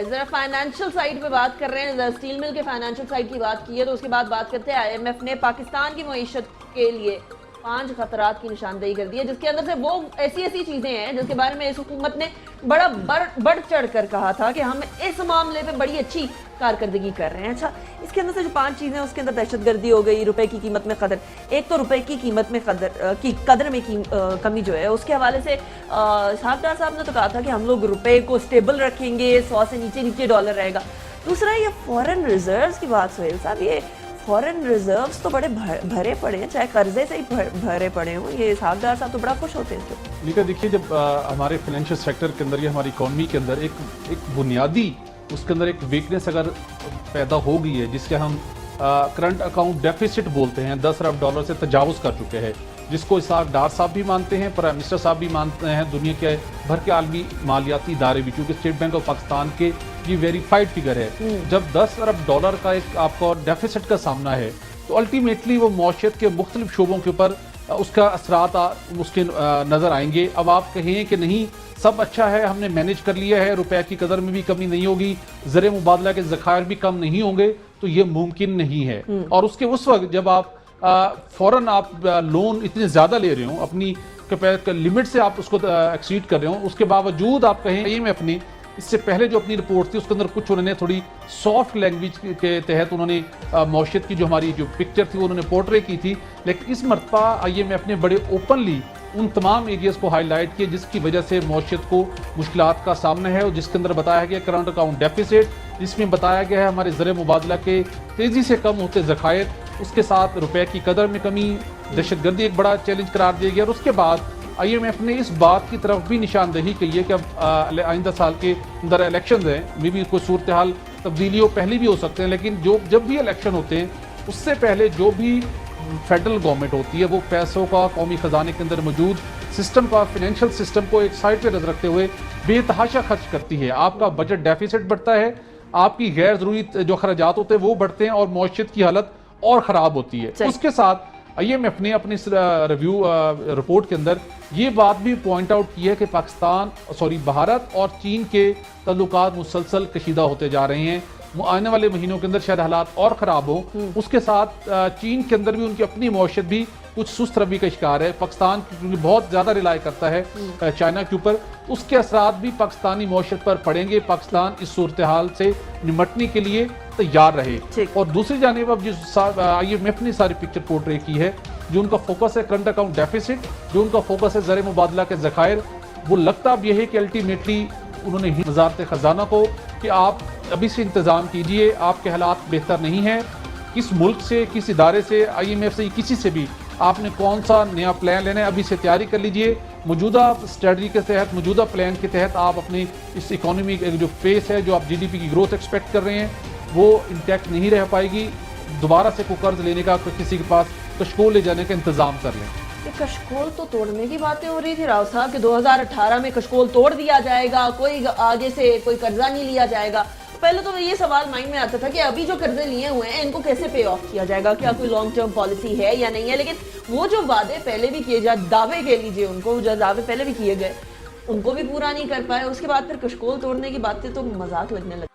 ہے. ذرا financial side پہ بات کر رہے ہیں, اسٹیل مل کے فائنینشیل سائڈ کی بات کی ہے تو اس کے بعد بات کرتے ہیں IMF نے پاکستان کی معیشت کے لیے 5 خطرات کی نشاندہی کر دی ہے, جس کے اندر سے وہ ایسی چیزیں ہیں جس کے بارے میں اس حکومت نے بڑا بڑھ چڑھ کر کہا تھا کہ ہم اس معاملے پہ بڑی اچھی کارکردگی کر رہے ہیں. اچھا, اس کے اندر سے جو 5 چیزیں ہیں اس کے اندر دہشت گردی ہو گئی, روپے کی قیمت میں قدر, ایک تو روپے کی قیمت میں قدر میں کمی جو ہے اس کے حوالے سے اسحاق ڈار صاحب نے تو کہا تھا کہ ہم لوگ روپے کو سٹیبل رکھیں گے, 100 سے نیچے ڈالر رہے گا. دوسرا یہ فورن ریزروز کی بات, سہیل صاحب یہ فورن ریزروز تو بڑے بھرے پڑے ہیں, چاہے قرضے سے ہی بھرے پڑے ہوں. یہ اسحاق ڈار صاحب تو بڑا خوش ہوتے ہیں. دیکھیے جب ہمارے فائنینشیل سیکٹر کے اندر یا ہماری اکانومی کے اندر ایک بنیادی اس کے اندر ایک ویکنس اگر پیدا ہو گئی ہے جس کے ہم کرنٹ اکاؤنٹ ڈیفیسٹ بولتے ہیں, 10 ارب ڈالر سے تجاوز کر چکے ہیں, جس کو اسحاق ڈار صاحب بھی مانتے ہیں, پرائم منسٹر صاحب بھی مانتے ہیں, دنیا کے بھر کے عالمی مالیاتی ادارے بھی, کیونکہ اسٹیٹ بینک آف پاکستان کے یہ ویریفائڈ فگر ہے. جب 10 ارب ڈالر کا ایک آپ کو ڈیفیسٹ کا سامنا ہے تو الٹیمیٹلی وہ معیشت کے مختلف شعبوں کے اوپر اس کا اثرات اس کے نظر آئیں گے. اب آپ کہیں کہ نہیں سب اچھا ہے, ہم نے مینیج کر لیا ہے, روپے کی قدر میں بھی کمی نہیں ہوگی, زر مبادلہ کے ذخائر بھی کم نہیں ہوں گے, تو یہ ممکن نہیں ہے. اور اس وقت جب آپ فوراً آپ لون اتنے زیادہ لے رہے ہوں, اپنی لمٹ سے آپ اس کو ایکسیڈ کر رہے ہوں, اس کے باوجود آپ کہیں IMF نے اس سے پہلے جو اپنی رپورٹ تھی اس کے اندر کچھ انہوں نے تھوڑی سافٹ لینگویج کے تحت انہوں نے معیشت کی جو ہماری جو پکچر تھی انہوں نے پورٹرے کی تھی, لیکن اس مرتبہ IMF نے بڑے اوپنلی ان تمام ایریاز کو ہائی لائٹ کیا جس کی وجہ سے معیشت کو مشکلات کا سامنا ہے, اور جس کے اندر بتایا گیا کرنٹ اکاؤنٹ ڈیفیسٹ, جس میں بتایا گیا ہے ہمارے زر مبادلہ کے تیزی سے کم ہوتے ذخائر, اس کے ساتھ روپے کی قدر میں کمی, دہشت گردی ایک بڑا چیلنج قرار دیا گیا. اور اس کے بعد IMF نے اس بات کی طرف بھی نشاندہی کی ہے کہ اب آئندہ سال کے اندر الیکشنز ہیں, میں بھی کوئی صورتحال تبدیلیوں پہلے بھی ہو سکتے ہیں, لیکن جب بھی الیکشن ہوتے ہیں اس سے پہلے جو بھی فیڈرل گورنمنٹ ہوتی ہے وہ پیسوں کا قومی خزانے کے اندر موجود سسٹم کا, فائنینشیل سسٹم کو ایک سائڈ پہ رکھتے ہوئے بے تحاشا خرچ کرتی ہے. آپ کا بجٹ ڈیفیسٹ بڑھتا ہے, آپ کی غیر ضروری جو خراجات ہوتے ہیں وہ بڑھتے ہیں, اور معیشت کی حالت اور خراب ہوتی ہے. اس کے ساتھ IMF نے اپنی ریویو رپورٹ کے اندر یہ بات بھی پوائنٹ آؤٹ کی ہے کہ بھارت اور چین کے تعلقات مسلسل کشیدہ ہوتے جا رہے ہیں, آنے والے مہینوں کے اندر شاید حالات اور خراب ہوں. اس کے ساتھ چین کے اندر بھی ان کی اپنی معیشت بھی کچھ سست روی کا شکار ہے. پاکستان کیونکہ بہت زیادہ ریلائی کرتا ہے چائنا کے اوپر, اس کے اثرات بھی پاکستانی معیشت پر پڑیں گے. پاکستان اس صورتحال سے نمٹنے کے لیے تیار رہے. اور دوسری جانب اب جس IMF نے ساری پکچر پورٹرے کی ہے, جو ان کا فوکس ہے کرنٹ اکاؤنٹ ڈیفیسٹ, جو ان کا فوکس ہے زر مبادلہ کے ذخائر, وہ لگتا اب یہ ہے کہ الٹیمیٹلی انہوں نے وزارت خزانہ کو کہ آپ ابھی سے انتظام کیجئے, آپ کے حالات بہتر نہیں ہیں, کس ملک سے, کس ادارے سے, IMF سے, کسی سے بھی آپ نے کون سا نیا پلان لینا ہے ابھی سے تیاری کر لیجئے. موجودہ اسٹریٹجی کے تحت, موجودہ پلان کے تحت آپ اپنی اس اکانومی جو پیس ہے, جو آپ GDP کی گروتھ ایکسپیکٹ کر رہے ہیں, وہ انٹیکٹ نہیں رہ پائے گی. دوبارہ سے کوئی قرض لینے کا, کسی کے پاس کشکول لے جانے کا انتظام کر لیں. کشکول تو توڑنے کی باتیں ہو رہی تھی راؤ صاحب کہ 2018 میں کشکول توڑ دیا جائے گا, کوئی آگے سے کوئی قرضہ نہیں لیا جائے گا. پہلے تو یہ سوال مائنڈ میں آتا تھا کہ ابھی جو قرضے لیے ہوئے ہیں ان کو کیسے پے آف کیا جائے گا, کیا کوئی لانگ ٹرم پالیسی ہے یا نہیں ہے. لیکن وہ جو وعدے پہلے بھی کیے جائے, دعوے کہہ لیجیے ان کو, جو دعوے پہلے بھی کیے گئے ان کو بھی پورا نہیں کر پائے. اس کے بعد پھر کشکول توڑنے کی باتیں تو مذاق لگنے لگی.